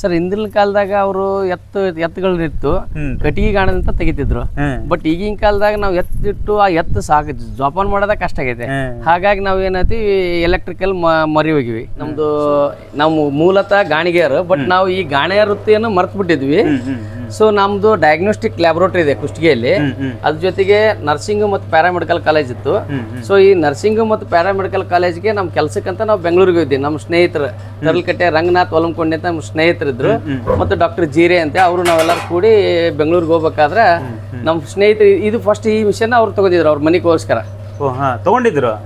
Sir ಹಿಂದಿನ ಕಾಲದಾಗ ಅವರು ಎತ್ತುಗಳನ್ನಿತ್ತು ಕಟ್ಟಿಗೆ ಗಾಣದಂತ ತೆಗಿತಿದ್ರು. ಬಟ್ ಈಗಿನ ಕಾಲದಾಗ ನಾವು ಎತ್ತಿಟ್ಟು ಆ ಎತ್ತು ಸಾಕು ಜೋಪಾನ ಮಾಡೋದ ಕಷ್ಟ ಆಗೈತೆ. ಹಾಗಾಗಿ ನಾವ್ ಏನೈತಿ ಎಲೆಕ್ಟ್ರಿಕಲ್ ಮರಿ ಹೋಗಿವಿ. ನಾವು ಮೂಲತಃ ಗಾಣಿಗೆಯರು, ಬಟ್ ನಾವು ಈ ಗಾಣಿಯ ವೃತ್ತಿಯನ್ನು ಮರ್ತು ಬಿಟ್ಟಿದ್ವಿ. ಸೊ ನಮ್ದು ಡಯಾಗ್ನೋಸ್ಟಿಕ್ ಲ್ಯಾಬೊರೇಟರಿ ಇದೆ ಕುಷ್ಟಗಿಯಲ್ಲಿ. ಅದ್ರ ಜೊತೆಗೆ ನರ್ಸಿಂಗ್ ಮತ್ತು ಪ್ಯಾರಾಮೆಡಿಕಲ್ ಕಾಲೇಜ್ ಇತ್ತು. ಸೊ ಈ ನರ್ಸಿಂಗ್ ಮತ್ತು ಪ್ಯಾರಾಮೆಡಿಕಲ್ ಕಾಲೇಜ್ಗೆ ನಮ್ ಕೆಲ್ಸಕ್ಕಂತ ನಾವು ಬೆಂಗಳೂರಿಗೆ ಹೋಗಿದ್ವಿ. ನಮ್ಮ ಸ್ನೇಹಿತರು ತರಲ್ಕಟ್ಟೆ ರಂಗನಾಥ್ ಒಲಂಕೊಂಡೆ ಅಂತ ನಮ್ಮ ಸ್ನೇಹಿತರಿದ್ರು, ಮತ್ತು ಡಾಕ್ಟರ್ ಜೀರೆ ಅಂತ ಅವರು ನಾವೆಲ್ಲರೂ ಕೂಡಿ ಬೆಂಗಳೂರಿಗೆ ಹೋಗ್ಬೇಕಾದ್ರೆ ನಮ್ಮ ಸ್ನೇಹಿತರು ಇದು ಫಸ್ಟ್ ಈ ಮಿಷನ್ ಅವ್ರು ತಗೊಂಡಿದ್ರು ಅವ್ರ ಮನೆಗೋಸ್ಕರ.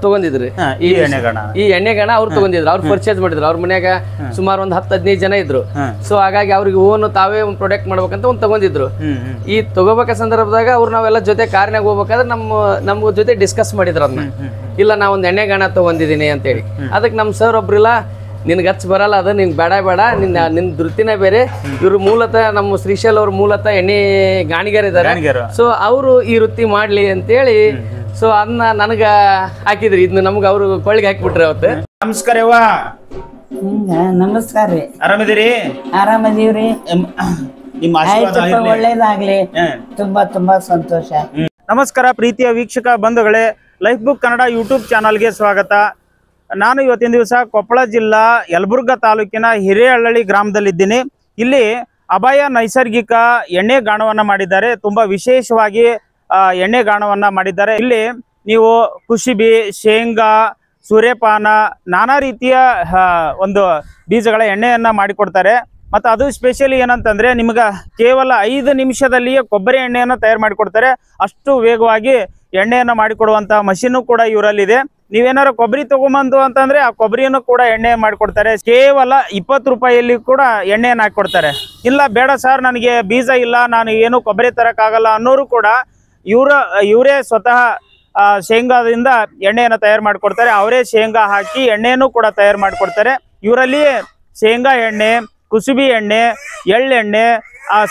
ತಗೊಂಡಿದ್ರಿ ಈ ಎಣ್ಣೆಗಾಣ ಅವ್ರು ತಗೊಂಡಿದ್ರು. ಅವ್ರು ಪರ್ಚೇಸ್ ಮಾಡಿದ್ರು. ಅವ್ರ ಮನ್ಯಾಗ ಸುಮಾರು ಒಂದು 10-15 ಜನ ಇದ್ರು. ಸೊ ಹಾಗಾಗಿ ಅವ್ರಿಗೆ ತಾವೇ ಒಂದು ಪ್ರೊಡಕ್ಟ್ ಮಾಡ್ಬೇಕಂತ ಒಂದು ತಗೊಂಡಿದ್ರು. ಈ ತಗೋಬೇಕ ಸಂದರ್ಭದಾಗ ಅವ್ರು ನಾವೆಲ್ಲ ಜೊತೆ ಕಾರ್ನಾಗ ಹೋಗ್ಬೇಕಾದ್ರೆ ನಮ್ಮ ಜೊತೆ ಡಿಸ್ಕಸ್ ಮಾಡಿದ್ರು ಅದನ್ನ. ಇಲ್ಲ ನಾ ಒಂದು ಎಣ್ಣೆಗಾಣ ತಗೊಂಡಿದ್ದೀನಿ ಅಂತೇಳಿ. ಅದಕ್ಕೆ ನಮ್ಮ ಸರ್ ಒಬ್ರಿಲ್ಲ, ನಿನ್ಗೆ ಹಚ್ಚ ಬರಲ್ಲ, ಅದು ನಿನ್ಗೆ ಬೇಡ ನಿನ್ನ ವೃತ್ತಿನೇ ಬೇರೆ. ಇವರು ಮೂಲತಃ ನಮ್ಮ ಶ್ರೀಶೈಲ್ ಅವ್ರ ಮೂಲತಃ ಎಣ್ಣೆ ಗಾಣಿಗರ್ ಇದ್ದಾರೆ. ಸೊ ಅವರು ಈ ವೃತ್ತಿ ಮಾಡ್ಲಿ ಅಂತೇಳಿ ಸೊ ಅದನ್ನ ನನಗ ಹಾಕಿದ್ರಿ. ಇದನ್ನ ನಮ್ಗೆ ಅವರು ಕೊಳ್ಳಿಗೆ ಹಾಕಿಬಿಟ್ರಿ ಅವತ್ತು. ನಮಸ್ಕಾರ. ನಮಸ್ಕಾರ ರೀ. ಆರಾಮಿದ್ದೀರಿ? ಆರಾಮದೀವ್ರಿ. ಒಳ್ಳೇದಾಗ್ಲಿ. ತುಂಬಾ ಸಂತೋಷ. ನಮಸ್ಕಾರ ಪ್ರೀತಿಯ ವೀಕ್ಷಕ ಬಂಧುಗಳೇ, ಲೈಫ್ ಬುಕ್ ಕನ್ನಡ ಯೂಟ್ಯೂಬ್ ಚಾನಲ್ಗೆ ಸ್ವಾಗತ. ನಾನು ಇವತ್ತಿನ ದಿವಸ ಕೊಪ್ಪಳ ಜಿಲ್ಲಾ ಯಲಬುರ್ಗಾ ತಾಲೂಕಿನ ಹಿರೇಹಳ್ಳಿ ಗ್ರಾಮದಲ್ಲಿದ್ದೀನಿ. ಇಲ್ಲಿ ಅಭಯ ನೈಸರ್ಗಿಕ ಎಣ್ಣೆ ಗಾಣವನ್ನ ಮಾಡಿದ್ದಾರೆ. ತುಂಬಾ ವಿಶೇಷವಾಗಿ ಎಣ್ಣೆ ಗಾಣವನ್ನ ಮಾಡಿದ್ದಾರೆ. ಇಲ್ಲಿ ನೀವು ಕುಶಿಬಿ, ಶೇಂಗಾ, ಸೂರ್ಯಪಾನ, ನಾನಾ ರೀತಿಯ ಒಂದು ಬೀಜಗಳ ಎಣ್ಣೆಯನ್ನ ಮಾಡಿಕೊಡ್ತಾರೆ. ಮತ್ತು ಅದು ಸ್ಪೆಷಲಿ ಏನಂತಂದ್ರೆ ನಿಮ್ಗೆ ಕೇವಲ 5 ನಿಮಿಷದಲ್ಲಿಯೇ ಕೊಬ್ಬರಿ ಎಣ್ಣೆಯನ್ನು ತಯಾರು ಮಾಡಿಕೊಡ್ತಾರೆ. ಅಷ್ಟು ವೇಗವಾಗಿ ಎಣ್ಣೆಯನ್ನು ಮಾಡಿಕೊಡುವಂಥ ಮಷೀನು ಕೂಡ ಇವರಲ್ಲಿದೆ. ನೀವೇನಾರು ಕೊಬ್ಬರಿ ತಗೊಂಬಂದು ಅಂತಂದ್ರೆ ಆ ಕೊಬ್ಬರಿಯನ್ನು ಕೂಡ ಎಣ್ಣೆ ಮಾಡಿಕೊಡ್ತಾರೆ. ಕೇವಲ 20 ರೂಪಾಯಿಯಲ್ಲಿ ಕೂಡ ಎಣ್ಣೆಯನ್ನು ಹಾಕಿಕೊಡ್ತಾರೆ. ಇಲ್ಲ ಬೇಡ ಸರ್ ನನಗೆ ಬೀಜ ಇಲ್ಲ, ನಾನು ಏನು ಕೊಬ್ಬರಿ ತರಕ್ಕಾಗಲ್ಲ ಅನ್ನೋರು ಕೂಡ ಇವರೇ ಸ್ವತಃ ಶೇಂಗಾದಿಂದ ಎಣ್ಣೆಯನ್ನು ತಯಾರು ಮಾಡಿಕೊಡ್ತಾರೆ. ಅವರೇ ಶೇಂಗಾ ಹಾಕಿ ಎಣ್ಣೆಯನ್ನು ಕೂಡ ತಯಾರು ಮಾಡಿಕೊಡ್ತಾರೆ. ಇವರಲ್ಲಿ ಶೇಂಗಾ ಎಣ್ಣೆ, ಕುಸುಬಿ ಎಣ್ಣೆ, ಎಳ್ಳೆಣ್ಣೆ,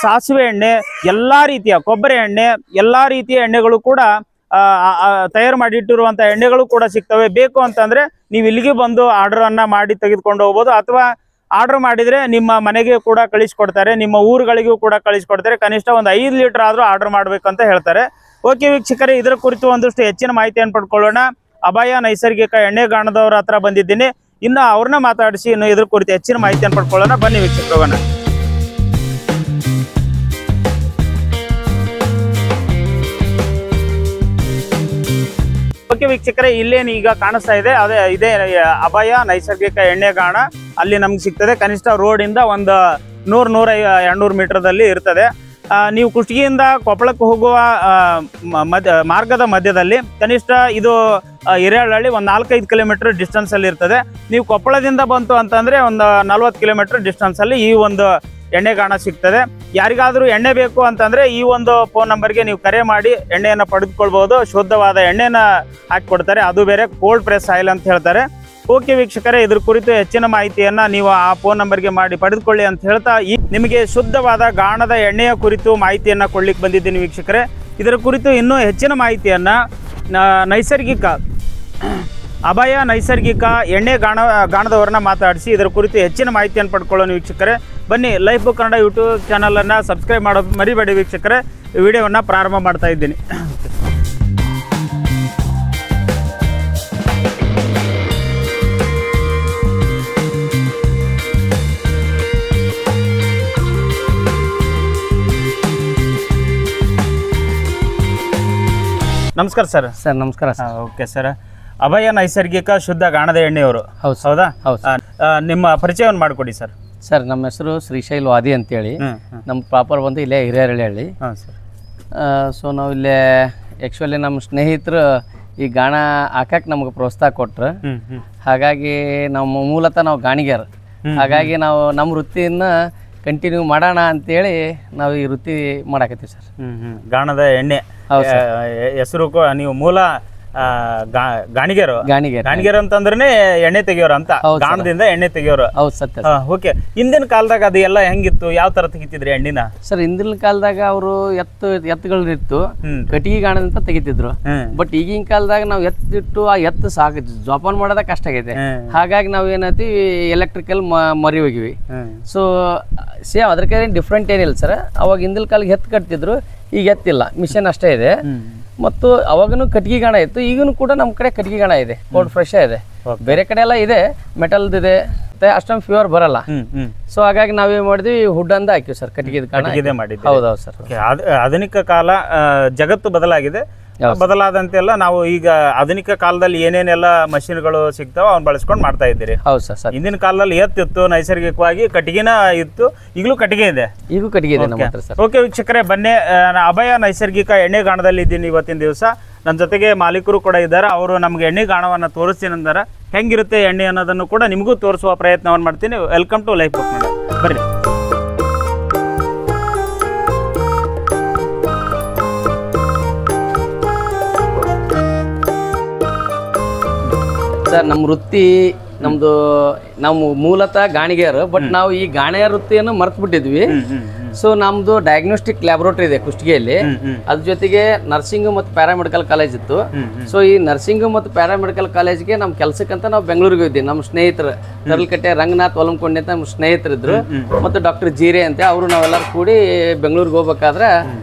ಸಾಸಿವೆ ಎಣ್ಣೆ, ಎಲ್ಲ ರೀತಿಯ ಕೊಬ್ಬರಿ ಎಣ್ಣೆ, ಎಲ್ಲ ರೀತಿಯ ಎಣ್ಣೆಗಳು ಕೂಡ ತಯಾರು ಮಾಡಿಟ್ಟಿರುವಂಥ ಎಣ್ಣೆಗಳು ಕೂಡ ಸಿಗ್ತವೆ. ಬೇಕು ಅಂತಂದ್ರೆ ನೀವು ಇಲ್ಲಿಗೆ ಬಂದು ಆರ್ಡರನ್ನು ಮಾಡಿ ತೆಗೆದುಕೊಂಡು ಹೋಗ್ಬೋದು. ಅಥವಾ ಆರ್ಡರ್ ಮಾಡಿದರೆ ನಿಮ್ಮ ಮನೆಗೆ ಕೂಡ ಕಳಿಸ್ಕೊಡ್ತಾರೆ, ನಿಮ್ಮ ಊರುಗಳಿಗೂ ಕೂಡ ಕಳಿಸ್ಕೊಡ್ತಾರೆ. ಕನಿಷ್ಠ ಒಂದು 5 ಲೀಟರ್ ಆದರೂ ಆರ್ಡರ್ ಮಾಡಬೇಕಂತ ಹೇಳ್ತಾರೆ. ಓಕೆ ವೀಕ್ಷಕರೇ, ಇದರ ಕುರಿತು ಒಂದಷ್ಟು ಹೆಚ್ಚಿನ ಮಾಹಿತಿಯನ್ನು ಪಡ್ಕೊಳ್ಳೋಣ. ಅಭಯ ನೈಸರ್ಗಿಕ ಎಣ್ಣೆ ಗಾಣದವರ ಹತ್ರ ಬಂದಿದ್ದೀನಿ. ಇನ್ನು ಅವ್ರನ್ನ ಮಾತಾಡಿಸಿ ಇನ್ನು ಇದ್ರ ಕುರಿತು ಹೆಚ್ಚಿನ ಮಾಹಿತಿಯನ್ನು ಪಡ್ಕೊಳ್ಳೋಣ. ಬನ್ನಿ ವೀಕ್ಷಕರು ಹೋಗೋಣ. ಓಕೆ ವೀಕ್ಷಕರೇ, ಇಲ್ಲೇನು ಈಗ ಕಾಣಿಸ್ತಾ ಇದೆ ಇದೇ ಅಭಯ ನೈಸರ್ಗಿಕ ಎಣ್ಣೆ ಗಾಣ. ಅಲ್ಲಿ ನಮ್ಗೆ ಸಿಗ್ತದೆ. ಕನಿಷ್ಠ ರೋಡಿಂದ ಒಂದು 100-200 ಮೀಟರ್ದಲ್ಲಿ ಇರ್ತದೆ. ನೀವು ಕುಷ್ಟಗಿಯಿಂದ ಕೊಪ್ಪಳಕ್ಕೆ ಹೋಗುವ ಮಾರ್ಗದ ಮಧ್ಯದಲ್ಲಿ ಕನಿಷ್ಠ ಇದು ಹಿರೇಹಳ್ಳಿ ಒಂದು 4-5 ಕಿಲೋಮೀಟರ್ ಡಿಸ್ಟೆನ್ಸ್ ಅಲ್ಲಿ ಇರ್ತದೆ. ನೀವು ಕೊಪ್ಪಳದಿಂದ ಬಂತು ಅಂತಂದ್ರೆ ಒಂದು 40 ಕಿಲೋಮೀಟರ್ ಡಿಸ್ಟೆನ್ಸ್ ಅಲ್ಲಿ ಈ ಒಂದು ಎಣ್ಣೆ ಗಾಣ ಸಿಗ್ತದೆ. ಯಾರಿಗಾದ್ರೂ ಎಣ್ಣೆ ಬೇಕು ಅಂತಂದ್ರೆ ಈ ಒಂದು ಫೋನ್ ನಂಬರ್ಗೆ ನೀವು ಕರೆ ಮಾಡಿ ಎಣ್ಣೆಯನ್ನು ಪಡೆದುಕೊಳ್ಬಹುದು. ಶುದ್ಧವಾದ ಎಣ್ಣೆನ ಹಾಕಿಕೊಡ್ತಾರೆ. ಅದು ಬೇರೆ ಕೋಲ್ಡ್ ಪ್ರೆಸ್ ಆಯಿಲ್ ಅಂತ ಹೇಳ್ತಾರೆ. ಓಕೆ ವೀಕ್ಷಕರೇ, ಇದ್ರ ಕುರಿತು ಹೆಚ್ಚಿನ ಮಾಹಿತಿಯನ್ನ ನೀವು ಆ ಫೋನ್ ನಂಬರ್ಗೆ ಮಾಡಿ ಪಡೆದುಕೊಳ್ಳಿ ಅಂತ ಹೇಳ್ತಾ ನಿಮಗೆ ಶುದ್ಧವಾದ ಗಾಣದ ಎಣ್ಣೆಯ ಕುರಿತು ಮಾಹಿತಿಯನ್ನ ಕೊಡ್ಲಿಕ್ಕೆ ಬಂದಿದ್ದೀನಿ ವೀಕ್ಷಕರೇ. ಇದರ ಕುರಿತು ಇನ್ನೂ ಹೆಚ್ಚಿನ ಮಾಹಿತಿಯನ್ನ ನೈಸರ್ಗಿಕ ಅಭಯ ನೈಸರ್ಗಿಕ ಎಣ್ಣೆ ಗಾಣದವರನ್ನ ಮಾತಾಡಿಸಿ ಇದರ ಕುರಿತು ಹೆಚ್ಚಿನ ಮಾಹಿತಿಯನ್ನು ಪಡ್ಕೊಳ್ಳೋಣ ವೀಕ್ಷಕರೇ. ಬನ್ನಿ, ಲೈಫ್ ಬುಕ್ ಕನ್ನಡ ಯೂಟ್ಯೂಬ್ ಚಾನಲನ್ನು ಸಬ್ಸ್ಕ್ರೈಬ್ ಮಾಡೋದು ಮರಿಬೇಡಿ ವೀಕ್ಷಕರೇ. ವಿಡಿಯೋವನ್ನು ಪ್ರಾರಂಭ ಮಾಡ್ತಾ ಇದ್ದೀನಿ. ನಮಸ್ಕಾರ ಸರ್. ಸರ್ ನಮಸ್ಕಾರ ಸರ್. ಓಕೆ ಸರ್, ಅಭಯ ನೈಸರ್ಗಿಕ ಶುದ್ಧ ಗಾಣದ ಎಣ್ಣೆಯವರು ಹೌದಾ? ಹೌದು. ನಿಮ್ಮ ಪರಿಚಯವನ್ನು ಮಾಡಿಕೊಡಿ ಸರ್. ಸರ್ ನಮ್ಮ ಹೆಸರು ಶ್ರೀಶೈಲ್ ವಾದಿ ಅಂತೇಳಿ. ನಮ್ಮ ಪ್ರಾಪರ್ ಬಂದು ಇಲ್ಲೇ ಹಿರೇಹಳ್ಳಿ. ಸೊ ನಾವು ಇಲ್ಲೇ ಆ್ಯಕ್ಚುಲಿ ನಮ್ಮ ಸ್ನೇಹಿತರು ಈ ಗಾಣ ಹಾಕಕ್ಕೆ ನಮ್ಗೆ ಪ್ರೋತ್ಸಾಹ ಕೊಟ್ರು. ಹಾಗಾಗಿ ನಮ್ಮ ಮೂಲತಃ ನಾವು ಗಾಣಿಗೆರು. ಹಾಗಾಗಿ ನಾವು ನಮ್ಮ ವೃತ್ತಿಯನ್ನು ಕಂಟಿನ್ಯೂ ಮಾಡೋಣ ಅಂತೇಳಿ ನಾವು ಈ ವೃತ್ತಿ ಮಾಡಾಕತ್ತೀವಿ ಸರ್. ಗಾಣದ ಎಣ್ಣೆ ಹೆಸರು ನೀವು ಮೂಲ ಗಾಣಿಗೆರು ಅಂತಂದ್ರೆ ಎಣ್ಣೆ ತೆಗಿಯೋರು ಅಂತ, ಗಾಣದಿಂದ ಎಣ್ಣೆ ತೆಗಿಯೋರು. ಹೌದು ಸತ್ಯ. ಓಕೆ, ಹಿಂದಿನ ಕಾಲದಾಗ ಅದು ಎಲ್ಲ ಹೆಂಗಿತ್ತು? ಯಾವ ತರ ತೆಗಿತಿದ್ರಿ ಎಣ್ಣಿನ? ಸರ್ ಹಿಂದಿನ ಕಾಲದಾಗ ಅವರು ಎತ್ತುಗಳನ್ನಿತ್ತು ಕಟ್ಟಿಗೆ ಗಾಣದಂತ ತೆಗಿತಿದ್ರು. ಬಟ್ ಈಗಿನ ಕಾಲದಾಗ ನಾವು ಎತ್ತಿಟ್ಟು ಆ ಎತ್ತು ಸಾಕು ಜೋಪಾನ ಮಾಡೋದ ಕಷ್ಟ ಆಗೈತೆ. ಹಾಗಾಗಿ ನಾವ್ ಏನೈತಿ ಎಲೆಕ್ಟ್ರಿಕಲ್ ಮರಿ ಹೋಗಿವಿ. ಸೊ ಸೇಮ್ ಅದಕ್ಕೆ ಡಿಫ್ರೆಂಟ್ ಏನಿಲ್ಲ ಸರ್. ಅವಾಗ ಹಿಂದಿನ ಕಾಲಿಗೆ ಎತ್ತು ಕಟ್ತಿದ್ರು, ಈಗ ಎತ್ತಿಲ್ಲ, ಮಿಷನ್ ಅಷ್ಟೇ ಇದೆ. ಮತ್ತು ಅವಾಗನು ಕಟ್ಟಿಗೆ ಗಾಣ ಇತ್ತು, ಈಗನು ಕೂಡ ನಮ್ಮ ಕಡೆ ಕಟ್ಟಿಗೆ ಗಾಣ ಇದೆ, ಕೋಲ್ಡ್ ಫ್ರೆಶ್ ಇದೆ. ಬೇರೆ ಕಡೆ ಎಲ್ಲ ಇದೆ, ಮೆಟಲ್ದು ಇದೆ, ಅಷ್ಟೊಂದು ಪ್ಯೂರ್ ಬರಲ್ಲ. ಸೊ ಹಾಗಾಗಿ ನಾವೇನ್ ಮಾಡಿದ್ವಿ, ಹುಡ್ ಅಂದ ಹಾಕಿವಿ ಸರ್, ಕಟ್ಟಿಗೆ ಹೌದೌದು ಸರ್. ಆಧುನಿಕ ಕಾಲ, ಜಗತ್ತು ಬದಲಾಗಿದೆ. ಬದಲಾದಂತೆಲ್ಲ ನಾವು ಈಗ ಆಧುನಿಕ ಕಾಲದಲ್ಲಿ ಏನೇನೆಲ್ಲ ಮಷಿನ್ಗಳು ಸಿಗ್ತಾವ ಅವ್ನ ಬಳಸ್ಕೊಂಡು ಮಾಡ್ತಾ ಇದ್ದೀರಿ. ಹೌದು ಸರ್. ಹಿಂದಿನ ಕಾಲದಲ್ಲಿ ಎತ್ತಿತ್ತು, ನೈಸರ್ಗಿಕವಾಗಿ ಕಟ್ಟಿಗೆನ ಇತ್ತು, ಈಗಲೂ ಕಟ್ಟಿಗೆ ಇದೆ, ಈಗೂ ಕಟ್ಟಿಗೆ ಇದೆ ನಮ್ಮ ಹತ್ರ ಸರ್. ಓಕೆ ವೀಕ್ಷಕರೇ, ಬನ್ನಿ, ಅಭಯ ನೈಸರ್ಗಿಕ ಎಣ್ಣೆ ಗಾಣದಲ್ಲಿ ಇದ್ದೀನಿ ಇವತ್ತಿನ ದಿವಸ. ನನ್ನ ಜೊತೆಗೆ ಮಾಲೀಕರು ಕೂಡ ಇದ್ದಾರೆ. ಅವರು ನಮ್ಗೆ ಎಣ್ಣೆ ಗಾಣವನ್ನು ತೋರಿಸ್ತೀನಿ ಅಂದಾರ. ಹೆಂಗಿರುತ್ತೆ ಎಣ್ಣೆ ಅನ್ನೋದನ್ನು ಕೂಡ ನಿಮಗೂ ತೋರಿಸುವ ಪ್ರಯತ್ನವನ್ನು ಮಾಡ್ತೀನಿ. Welcome to life book Kannada, ಬರ್ರಿ. ಸರ್ ನಮ್ಮ ವೃತ್ತಿ ನಮ್ದು, ನಾವು ಮೂಲತಃ ಗಾಣಿಗೆಯರು, ಬಟ್ ನಾವು ಈ ಗಾಣಿಯ ವೃತ್ತಿಯನ್ನು ಮರ್ತು ಬಿಟ್ಟಿದ್ವಿ. ಸೊ ನಮ್ದು ಡಯಾಗ್ನೋಸ್ಟಿಕ್ ಲ್ಯಾಬೊರೇಟರಿ ಇದೆ ಕುಷ್ಟಗಿಯಲ್ಲಿ, ಅದ್ರ ಜೊತೆಗೆ ನರ್ಸಿಂಗ್ ಮತ್ತು ಪ್ಯಾರಾಮೆಡಿಕಲ್ ಕಾಲೇಜ್ ಇತ್ತು. ಸೊ ಈ ನರ್ಸಿಂಗ್ ಮತ್ತು ಪ್ಯಾರಾಮೆಡಿಕಲ್ ಕಾಲೇಜ್ಗೆ ನಮ್ಮ ಕೆಲಸಕ್ಕಂತ ನಾವು ಬೆಂಗಳೂರಿಗೆ ಇದ್ದೀವಿ. ನಮ್ಮ ಸ್ನೇಹಿತರು ತರಲ್ಕಟ್ಟೆ ರಂಗನಾಥ್ ಒಲಂಕೊಂಡೆ ಅಂತ ನಮ್ಮ ಸ್ನೇಹಿತರಿದ್ರು, ಮತ್ತು ಡಾಕ್ಟರ್ ಜೀರೆ ಅಂತ ಅವರು, ನಾವೆಲ್ಲರೂ ಕೂಡಿ ಬೆಂಗಳೂರಿಗೆ ಹೋಗ್ಬೇಕಾದ್ರೆ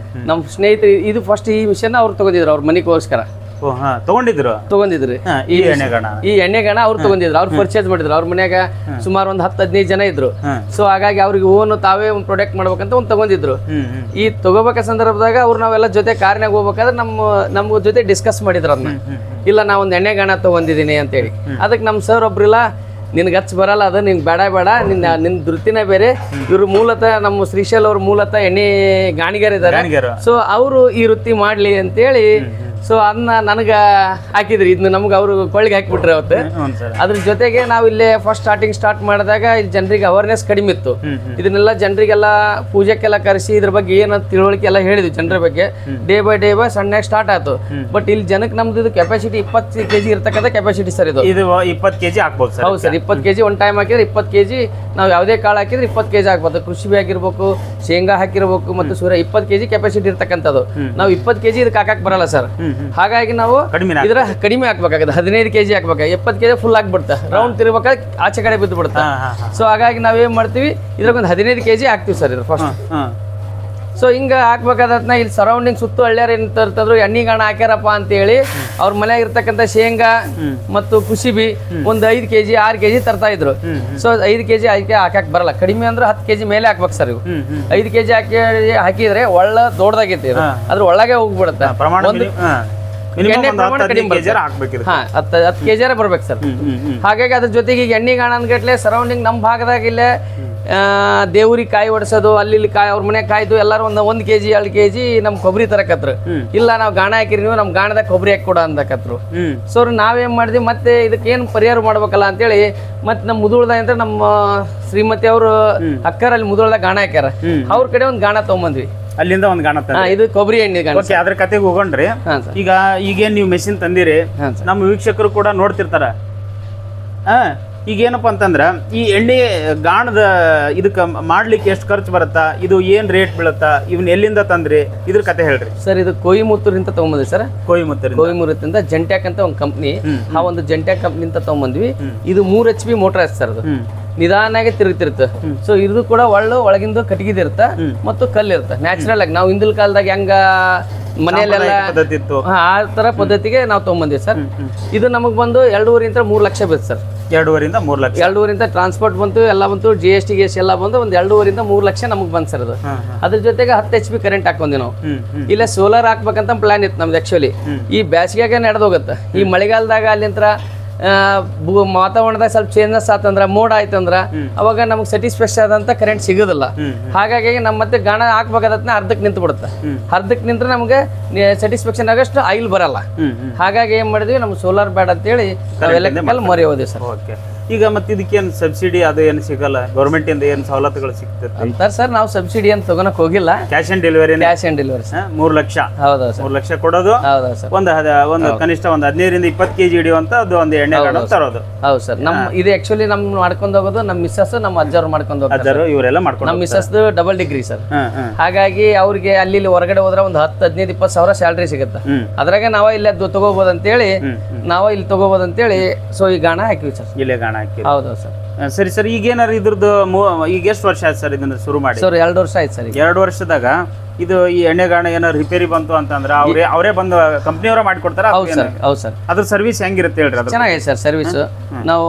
ನಮ್ಮ ಸ್ನೇಹಿತರು ಇದು ಫಸ್ಟ್ ಈ ಮಿಷನ್ ಅವ್ರು ತಗೊಂಡಿದ್ರು, ಅವ್ರ ಮನೆಗೋಸ್ಕರ ತಗೊಂಡಿದ್ರಿ. ಈ ಎಣ್ಣೆ ಗಾಣ ಅವ್ರು ತಗೊಂಡಿದ್ರು, ಅವ್ರು ಪರ್ಚೇಸ್ ಮಾಡಿದ್ರು. ಅವ್ರ ಮನ್ಯಾಗ ಸುಮಾರು ಒಂದು 10-15 ಜನ ಇದ್ರು. ಸೊ ಹಾಗಾಗಿ ಅವ್ರಿಗೆ ತಾವೇ ಒಂದು ಪ್ರೊಡಕ್ಟ್ ಮಾಡ್ಬೇಕಂತ ಒಂದು ತಗೊಂಡಿದ್ರು. ಈ ತಗೋಬೇಕ ಸಂದರ್ಭದಾಗ ಅವ್ರು ನಾವೆಲ್ಲ ಜೊತೆ ಕಾರ್ನಾಗ ಹೋಗ್ಬೇಕಾದ್ರೆ ನಮ್ಮ ಜೊತೆ ಡಿಸ್ಕಸ್ ಮಾಡಿದ್ರು ಅದನ್ನ. ಇಲ್ಲ ನಾ ಒಂದು ಎಣ್ಣೆ ಗಾಣ ತಗೊಂಡಿದ್ದೀನಿ ಅಂತೇಳಿ. ಅದಕ್ಕೆ ನಮ್ಮ ಸರ್ ಒಬ್ರಿಲ್ಲ, ನಿನ್ಗೆ ಹಚ್ಚ ಬರಲ್ಲ, ಅದು ನಿನ್ಗೆ ಬೇಡ, ನಿನ್ನ ವೃತ್ತಿನೇ ಬೇರೆ. ಇವರು ಮೂಲತಃ ನಮ್ಮ ಶ್ರೀಶೈಲ್ ಅವ್ರ ಮೂಲತಃ ಎಣ್ಣೆ ಗಾಣಿಗರಿದ್ದಾರೆ. ಸೊ ಅವರು ಈ ವೃತ್ತಿ ಮಾಡ್ಲಿ ಅಂತೇಳಿ ಸೊ ಅದನ್ನ ನನಗೆ ಹಾಕಿದ್ರಿ. ಇದನ್ನ ನಮ್ಗೆ ಅವರು ಕೊಳ್ಳಿಗೆ ಹಾಕಿಬಿಟ್ರಿ ಅವತ್ತು. ಅದ್ರ ಜೊತೆಗೆ ನಾವು ಇಲ್ಲೇ ಫಸ್ಟ್ ಸ್ಟಾರ್ಟ್ ಮಾಡಿದಾಗ ಇಲ್ಲಿ ಜನರಿಗೆ ಅವೇರ್ನೆಸ್ ಕಡಿಮೆ ಇತ್ತು. ಇದನ್ನೆಲ್ಲ ಜನರಿಗೆಲ್ಲ ಪೂಜೆಕ್ಕೆಲ್ಲ ಕರೆಸಿ ಇದ್ರ ಬಗ್ಗೆ ಏನಂತ ತಿಳುವಳಿಕೆ ಎಲ್ಲ ಹೇಳಿದ್ವಿ ಜನರ ಬಗ್ಗೆ. ಡೇ ಬೈ ಸಣ್ಣಾಗಿ ಸ್ಟಾರ್ಟ್ ಆಯ್ತು. ಬಟ್ ಇಲ್ಲಿ ಜನಕ್ಕೆ ನಮ್ದು ಇದು ಕೆಪಾಸಿಟಿ 20 kg ಇರ್ತಕ್ಕಂಥ ಕೆಪಾಸಿಟಿ ಸರ್. ಇದು 20 kg ಹಾಕ್ಬೋದು ಸರ್. ಹೌದು ಸರ್, 20 kg ಒಂದು ಟೈಮ್ ಹಾಕಿದ್ರೆ 20 kg ನಾವು ಯಾವುದೇ ಕಾಳು ಹಾಕಿದ್ರೆ 20 kg ಹಾಕ್ಬೋದು. ಕೃಷಿ ಆಗಿರ್ಬೇಕು, ಶೇಂಗಾ ಹಾಕಿರ್ಬೇಕು, ಮತ್ತು ಸೂರ್ಯ 20 kg ಕೆಪಾಸಿಟಿ ಇರ್ತಕ್ಕಂಥದ್ದು. ನಾವು 20 kg ಇದಕ್ಕೆ ಹಾಕಕ್ ಬರಲ್ಲ ಸರ್. ಹಾಗಾಗಿ ನಾವು ಇದ್ರ ಕಡಿಮೆ ಹಾಕ್ಬೇಕಾಗುತ್ತೆ, 15 kg ಹಾಕ್ಬೇಕು. 70 kg ಫುಲ್ ಆಗ್ಬಿಡುತ್ತೆ, ರೌಂಡ್ ತಿರ್ಬೇಕಾದ್ರೆ ಆಚೆ ಕಡೆ ಬಿದ್ದು ಬಿಡುತ್ತೆ. ಸೊ ಹಾಗಾಗಿ ನಾವೇನ್ ಮಾಡ್ತೀವಿ, ಇದ್ರಾಗ ಒಂದು 15 kg ಹಾಕ್ತಿವಿ ಸರ್ ಇದ್ರ ಫಸ್ಟ್. ಸೊ ಹಿಂಗ ಹಾಕ್ಬೇಕಾದ್ರೆ ಇಲ್ಲಿ ಸರೌಂಡಿಂಗ್ ಸುತ್ತು ಹಳ್ಳಿಯರ್ ಏನ್ ತರ್ತದ್ರು, ಎಣ್ಣೆ ಗಾಣ ಹಾಕ್ಯಾರಪ್ಪ ಅಂತ ಹೇಳಿ ಅವ್ರ ಮನ್ಯಾಗ ಇರ್ತಕ್ಕಂಥ ಶೇಂಗಾ ಮತ್ತು ಕುಸಿಬಿ ಒಂದು 5 kg 6 kg ತರ್ತಾ ಇದ್ರು. ಸೊ 5 kg ಹಾಕಕ್ ಬರಲ್ಲ, ಕಡಿಮೆ ಅಂದ್ರೆ 10 kg ಮೇಲೆ ಹಾಕ್ಬೇಕು ಸರ್. ಇವು 5 kg ಹಾಕಿದ್ರೆ ಒಳ್ಳ ದೊಡ್ಡದಾಗೈತಿ, ಅದ್ರ ಒಳಗೆ ಹೋಗ್ಬಿಡುತ್ತೆ. ಎಣ್ಣೆ ಪ್ರಮಾಣ ಕಡಿಮೆ ಬರುತ್ತೆ. 10 kg ಬರ್ಬೇಕು ಸರ್. ಹಾಗಾಗಿ ಅದ್ರ ಜೊತೆಗೆ ಈಗ ಎಣ್ಣೆ ಗಾಣ ಅಂದ್ಗಟ್ಲೆ ಸರೌಂಡಿಂಗ್ ನಮ್ಮ ಭಾಗದಾಗ ಇಲ್ಲೇ ದೇವ್ರಿಗೆ ಕಾಯಿ ಹೊಡ್ಸೋದು, ಅಲ್ಲಿ ಕಾಯಿ ಅವ್ರ ಮನೆ ಕಾಯ್ದು ಎಲ್ಲಾರು 1 kg 2 kg ನಮ್ ಕೊಬ್ಬರಿ ತರಕತ್ರು. ಇಲ್ಲ ನಾವು ಗಾಣ ಹಾಕಿರಿ, ನೀವು ನಮ್ ಗಾಣದಾಗ ಕೊಬ್ಬರಿ ಹಾಕಿ ಕೊಡ ಅಂದಕತ್ರು. ಸೊ ನಾವೇನ್ ಮಾಡಿದ್ವಿ, ಮತ್ತೆ ಇದಕ್ಕೆ ಏನ್ ಪರಿಹಾರ ಮಾಡ್ಬೇಕಲ್ಲ ಅಂತೇಳಿ ಮತ್ತೆ ನಮ್ಮ ಮುದುಳ್ದ ಅಂತ ನಮ್ಮ ಶ್ರೀಮತಿ ಅವರು ಅಕ್ಕರಲ್ಲಿ ಮುದುಳ್ದಾಗ ಗಾಣ ಹಾಕ್ಯಾರ, ಅವ್ರ ಕಡೆ ಒಂದು ಗಾಣ ತಗೊಂಬಂದ್ವಿ. ಅಲ್ಲಿಂದ ಒಂದು ಗಾಣ ಇದು ಕೊಬ್ಬರಿ ಎಣ್ಣೆ ಗಾಣ. ಅದ್ರ ಕತೆಗೆ ಹೋಗೊಂಡ್ರಿ. ಈಗೇನ್ ನೀವು ಮೆಷಿನ್ ತಂದಿರಿ, ನಮ್ಮ ವೀಕ್ಷಕರು ಕೂಡ ನೋಡ್ತಿರ್ತಾರ. ಈಗ ಏನಪ್ಪಾ ಅಂತಂದ್ರ, ಈ ಎಣ್ಣೆ ಗಾಣದ ಇದಕ್ಕ ಮಾಡ್ಲಿಕ್ಕೆ ಎಷ್ಟು ಖರ್ಚು ಬರುತ್ತಾ, ಇದು ಏನ್ ರೇಟ್ ಬೀಳುತ್ತಾ, ಇವನ್ ಎಲ್ಲಿಂದ ತಂದ್ರಿ, ಇದ್ರ ಕತೆ ಹೇಳ್ರಿ ಸರ್. ಇದು ಕೊಯಿಮುತ್ತೂರಿಂದ ತಗೊಂಬಂದ್ವಿ ಸರ್. ಕೊಯಿಮುತ್ತೂರಿಂದ ಜೆಂಟ್ಯಾಕ್ ಅಂತ ಒಂದು ಕಂಪ್ನಿ, ಆ ಒಂದು ಜೆಂಟ್ಯಾಕ್ ಕಂಪ್ನಿಂದ ತಗೊಂಬಂದ್ವಿ. ಇದು 3 HP ಮೋಟರ್ ಐತೆ ಸರ್. ಅದು ನಿಧಾನಾಗೆ ತಿರುಗ್ತಿರುತ್ತೆ. ಸೊ ಇದು ಕೂಡ ಒಳಗಿಂದ ಕಟ್ಟಿಗೆದಿರುತ್ತ ಮತ್ತು ಕಲ್ಲಿರುತ್ತೆ. ನ್ಯಾಚುರಲ್ ಆಗಿ ನಾವು ಹಿಂದಿನ ಕಾಲದಾಗ ಹೆಂಗ ಮನೆಯಲ್ಲೆಲ್ಲ ಆ ತರ ಪದ್ಧತಿಗೆ ನಾವು ತಗೊಂಬಂದಿವಿ ಸರ್. ಇದು ನಮಗ್ ಬಂದು 2.5 3 ಲಕ್ಷ ಬೇಕು ಸರ್. 2.5 3 ಲಕ್ಷ. 2.5 ಟ್ರಾನ್ಸ್ಪೋರ್ಟ್ ಬಂತು, ಎಲ್ಲ ಬಂತು, GST ಎಲ್ಲ ಬಂದು ಒಂದು 2.5 3 ಲಕ್ಷ ನಮಗ್ ಬಂದ್ ಸರ್. ಅದು ಅದ್ರ ಜೊತೆಗೆ 10 HP ಕರೆಂಟ್ ಹಾಕೊಂಡಿ ನಾವು. ಇಲ್ಲ ಸೋಲಾರ್ ಹಾಕ್ಬೇಕಂತ ಪ್ಲಾನ್ ಇತ್ತು ನಮ್ದು. ಆಕ್ಚುಲಿ ಈ ಬ್ಯಾಸಿಗೆಗೆ ನಡೆದೋಗುತ್ತೆ. ಈ ಮಳೆಗಾಲದಾಗ ಅಲ್ಲಿಂದ ವಾತಾವರಣದಾಗ ಸ್ವಲ್ಪ ಚೇಂಜಸ್ ಆತಂದ್ರ, ಮೋಡ ಆಯ್ತಂದ್ರ ಅವಾಗ ನಮ್ಗೆ ಸ್ಯಾಟಿಸ್ಫ್ಯಾಕ್ಷನ್ ಆದಂತ ಕರೆಂಟ್ ಸಿಗೋದಿಲ್ಲ. ಹಾಗಾಗಿ ನಮ್ಮ ಮತ್ತೆ ಗಾಣ ಹಾಕ್ಬೇಕಾದತ್ನ ಅರ್ಧಕ್ಕೆ ನಿಂತು ಬಿಡುತ್ತೆ. ಅರ್ಧಕ್ಕೆ ನಿಂತ್ರೆ ನಮ್ಗೆ ಸ್ಯಾಟಿಸ್ಫ್ಯಾಕ್ಷನ್ ಆಗಷ್ಟು ಆಯಿಲ್ ಬರಲ್ಲ. ಹಾಗಾಗಿ ಏನ್ ಮಾಡಿದ್ವಿ, ನಮ್ಗೆ ಸೋಲಾರ್ ಬೇಡ ಅಂತೇಳಿ ನಾವು ಎಲೆಕ್ಟ್ರಿಕಲ್ ಮೊರೆ ಹೋದ್ವಿ ಸರ್. ಈಗ ಮತ್ತೆ ಇದಕ್ಕೇನು ಸಬ್ಸಿಡಿ ಅದು ಏನು ಸಿಗಲ್ಲ, ಗೌರ್ಮೆಂಟ್ ಇಂದ ಏನು ಸವಲತ್ತುಗಳು ಸಿಗ್ತದೆ ಅಂತಾರೆ ಸರ್. ನಾವು ಸಬ್ಸಿಡಿ ಅಂತ ತಗೊಳಕ್ ಹೋಗಿಲ್ಲ. Cash on delivery 3 lakh. ಹೌದಾ ಸರ್? 3 ಲಕ್ಷ ಕೊಡೋದು. ಒಂದು ಕನಿಷ್ಠ ಒಂದು 15 20 kg ಹಿಡಿಯುವಂತ ಅದು ಒಂದು ಎಣ್ಣೆ ತರೋದು. ಹೌದು ಸರ್. ಇದು ಆಕ್ಚುಲಿ ನಮ್ ಮಾಡ್ಕೊಂಡು ಹೋಗೋದು ನಮ್ಮ ಮಿಸ್ಸಸ್, ನಮ್ಮ ಅಜ್ಜವ್ರು ಮಾಡ್ಕೊಂಡು ಹೋಗ್ತಾರೆ. ಇವರೆಲ್ಲ ಮಾಡ್ಕೊಂಡು, ನಮ್ಮ ಮಿಸ್ಸಸ್ ಡಬಲ್ ಡಿಗ್ರಿ ಸರ್. ಹಾಗಾಗಿ ಅವ್ರಿಗೆ ಅಲ್ಲಿ ಹೊರಗಡೆ ಹೋದ್ರೆ ಒಂದು 10 15 20 ಸಾವಿರ ಸ್ಯಾಲ್ರಿ ಸಿಗುತ್ತೆ. ಅದ್ರಾಗ ನಾವ ಇಲ್ಲೇ ತಗೋಬಹುದು ಅಂತೇಳಿ, ನಾವ ಇಲ್ಲಿ ತಗೋಬಹುದು ಅಂತೇಳಿ ಸೊ ಈ ಗಾಣ ಹಾಕಿವಿ ಸರ್. ಇಲ್ಲೇ ಗಾಣ ಹಾಕಿ. ಹೌದು ಸರ್. ಸರಿ ಸರ್, ಈಗ ಏನಾರ ಇದ್ರದ್ದು ಈಗ ಎಷ್ಟು ವರ್ಷ ಆಯ್ತು ಸರ್ ಇದನ್ನ ಶುರು ಮಾಡಿ? ಸರ್ 2 ವರ್ಷ ಆಯ್ತು ಸರ್. 2 ವರ್ಷದಾಗ ಇದು ಈ ಎಣ್ಣೆಗಾಣ ಏನಾರು ರಿಪೇರಿ ಬಂತು ಅಂತಂದ್ರೆ ಅವರೇ ಬಂದು ಕಂಪ್ನಿಯವರ ಮಾಡಿಕೊಡ್ತಾರ? ಹೌದು ಸರ್. ಅದ್ರ ಸರ್ವಿಸ್ ಹೆಂಗಿರುತ್ತೆ ಹೇಳ್ರಿ? ಅದು ಚೆನ್ನಾಗಿದೆ ಸರ್ ಸರ್ವಿಸ್. ನಾವು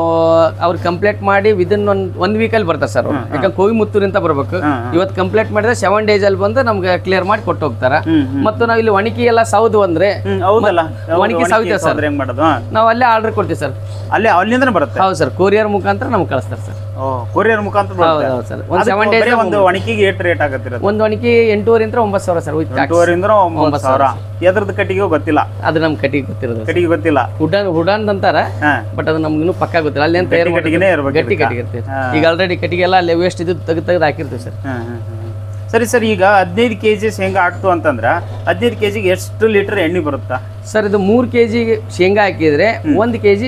ಅವ್ರು ಕಂಪ್ಲೇಂಟ್ ಮಾಡಿ ವಿದಿನ್ ಒಂದ್ ವೀಕಲ್ಲಿ ಬರ್ತಾರೆ ಸರ್. ಯಾಕಂದ್ರೆ ಕೋಯಿಮುತ್ತೂರಿಂದ ಬರ್ಬೇಕು. ಇವತ್ತು ಕಂಪ್ಲೇಂಟ್ ಮಾಡಿದ್ರೆ 7 days ಅಲ್ಲಿ ಬಂದು ನಮ್ಗೆ ಕ್ಲಿಯರ್ ಮಾಡಿ ಕೊಟ್ಟು ಹೋಗ್ತಾರ. ಮತ್ತು ನಾವು ಇಲ್ಲಿ ಒಣಗಿ ಎಲ್ಲ ಸೌದು ಅಂದ್ರೆ ಹೌದಲ್ಲ, ಒಣಗಿ ಸೌತೆ ಸರ್, ಹೆಂಗ್ ಮಾಡೋದು? ನಾವು ಅಲ್ಲೇ ಆರ್ಡರ್ ಕೊಡ್ತೀವಿ ಸರ್. ಅಲ್ಲಿಂದ ಬರುತ್ತೆ? ಹೌದು ಸರ್, ಕೊರಿಯರ್ ಮುಖಾಂತರ ನಮ್ಗೆ ಕಳಿಸ್ತಾರೆ ಸರ್. ಕೊರಿಯರ್ ಮುಖಾಂತರ? ಹೌದು ಸರ್. ಒಂದು 7 days ಒಂದು ಒಣಗಿಗೆ ಎಷ್ಟು ರೇಟ್ ಆಗುತ್ತೆ? ಒಂದು ಒಣಗಿ 8,500 ಇಂದ 9,000 ಸರ್. 8,500 9,000. ಎದ್ರದ್ದು ಕಟ್ಟಿಗೆ ಗೊತ್ತಿಲ್ಲ? ಅದು ನಮ್ ಕಟ್ಟಿಗೆ ಗೊತ್ತಿರೋದು. ಕಟ್ಟಿಗೆ ಗೊತ್ತಿಲ್ಲ, ಹುಡಾನ್ ಅಂತಾರ, ಬಟ್ ಅದು ನಮ್ಗೆ ಇನ್ನೂ ಪಕ್ಕ ಗೊತ್ತಿಲ್ಲ. ಅಲ್ಲಿ ತಯಾರು ಗಟ್ಟಿ ಕಟ್ಟಿಗೆ ಇರ್ತೈತೆ. ಈಗ ಆಲ್ರೆಡಿ ಕಟ್ಟಿಗೆ ಎಲ್ಲ ಅಲ್ಲೇ ವೇಸ್ಟ್ ಇದು ತೆಗೆದು ಹಾಕಿರ್ತೀವಿ ಸರ್. ಸರಿ ಸರ್, ಈಗ 15 kg ಶೇಂಗಾ ಹಾಕ್ತು ಅಂತಂದ್ರ 15 kg ಎಷ್ಟು ಲೀಟರ್ ಎಣ್ಣೆ ಬರುತ್ತಾ ಸರ್? ಇದು 3 kg ಶೇಂಗಾ ಹಾಕಿದ್ರೆ 1 kg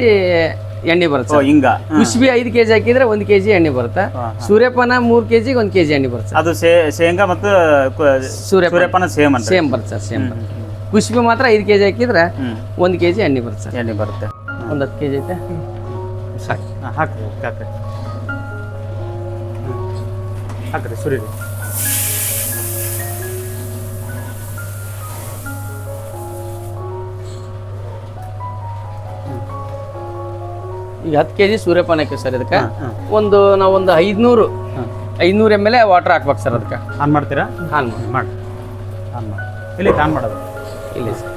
ಎಣ್ಣೆ ಬರುತ್ತೆ. ಹಿಂಗ ಕುಸ್ಬಿ 5 kg ಹಾಕಿದ್ರೆ 1 kg ಎಣ್ಣೆ ಬರುತ್ತೆ. ಸೂರ್ಯಪಾನ 3 kg 1 kg ಎಣ್ಣೆ ಬರುತ್ತೆ. ಅದು ಶೇಂಗಾ ಮತ್ತು ಸೂರ್ಯಪಾನ ಸೇಮ್ ಬರುತ್ತೆ ಸರ್, ಸೇಮ್ ಬರುತ್ತೆ. ಕುಸ್ಬಿ ಮಾತ್ರ 5 kg ಹಾಕಿದ್ರೆ 1 kg ಎಣ್ಣೆ ಬರುತ್ತೆ ಸರ್. ಎಣ್ಣೆ ಬರುತ್ತೆ. ಒಂದು 10 kg ಐತೆ ಸಾಕು. ಹಾಕ್ರಿ ಸುರಿ. ಈಗ 10 kg ಸೂರ್ಯಪಾನ ಹಾಕಿ ಸರ್. ಇದಕ್ಕೆ ನಾವು ಒಂದು 500 ml ವಾಟರ್ ಹಾಕ್ಬೇಕು ಸರ್. ಅದಕ್ಕೆ ಆನ್ ಮಾಡ್ತೀರಾ? ಆನ್ ಮಾಡಿ ಇಲ್ಲಿ ಆನ್ ಮಾಡೋದು ಇಲ್ಲ ಸರ್.